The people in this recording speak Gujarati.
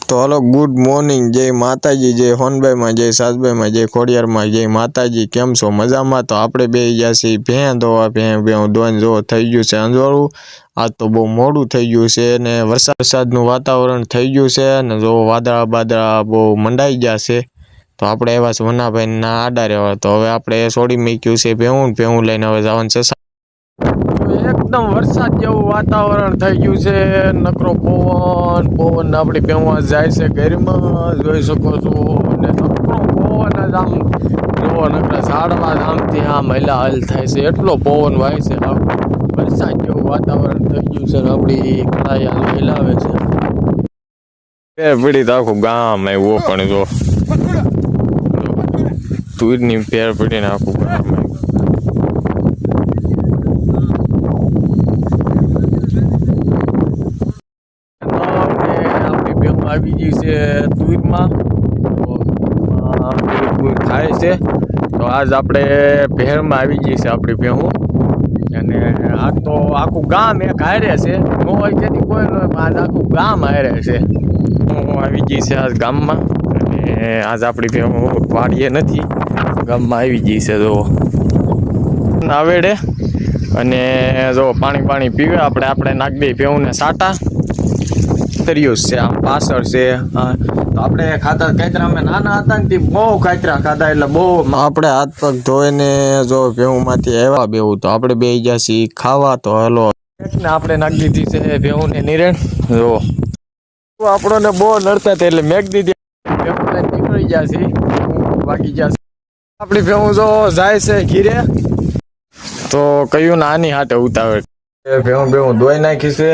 તો હલો, ગુડ મોર્નિંગ. જય માતાજી, જય હોનભાઈમાં, જય સાસભાઈમાં, જય ખોડિયારમાં, જય માતાજી. કેમ છો? મજામાં? તો આપણે બે ગયા છીએ ભેં ધોવા. ભેં ધોઈને જો થઈ ગયું છે અંજવાળું. આજ તો બહુ મોડું થઈ ગયું છે ને વરસાદનું વાતાવરણ થઈ ગયું છે ને જો વાદળા બાદળા બહુ મંડાઈ ગયા છે. તો આપણે એવા છે વનાભાઈના આડા રહેવા. તો હવે આપણે છોડી મૂક્યું છે ભેહું લઈને હવે જવાનું છે. એકદમ વરસાદ જેવું વાતાવરણ થઈ ગયું છે. નકરો પવન આપણી ભેહું જાય છે ઘરમાં જોઈ શકો છો. અને નકરો પવન જ આમ જોવો, નકરા ઝાડવા આમથી આમ હલ થાય છે. એટલો પવન વાય છે. વરસાદ જેવું વાતાવરણ થઈ ગયું છે ને આપણી કળાઈ હલાવે છે. પેર પડી તો આખું ગામ આવ્યું પણ જો તુરની પેર પડીને આખું ગામ આવ્યું. આવી ગઈ છે તુરમાં થાય છે. તો આજ આપણે ભેરમાં આવી ગઈ છે આપણી ભેહું. અને આ તો આખું ગામ એક હારે છે. નો હોય તેથી કોઈ નો, આજ આખું ગામ હારે છે. હું આવી ગઈ છે આજ ગામમાં. અને આજ આપણી ભેહું વાડીએ નથી, ગામમાં આવી ગઈ છે. જો આવેડે અને જો પાણી પીવે. આપણે નાખી દઈએ ભેહુંને સાટા. છે આમ પાછળ છે. તો આપણે ખાતા કાતરા અમે નાના હતા ને બહુ કાતરા ખાધા, એટલે બહુ આપણે હાથ પગ ધોઈને જો ભેહુંમાંથી આવ્યા બેવું. તો આપણે બે ગયા છીએ ખાવા. તો હલો, આપણે નાખી દીધી છે ભેહું ને નિરણ. જો આપણને બહુ નડતા હતા એટલે મેક દીધી. નીકળી ગયા છે, વાગી ગયા છે. આપણી ભેહું જો જાય છે ઘીરે. તો કયું નાની હાથે ઉતાવળ ભેહું ધોઈ નાખી છે.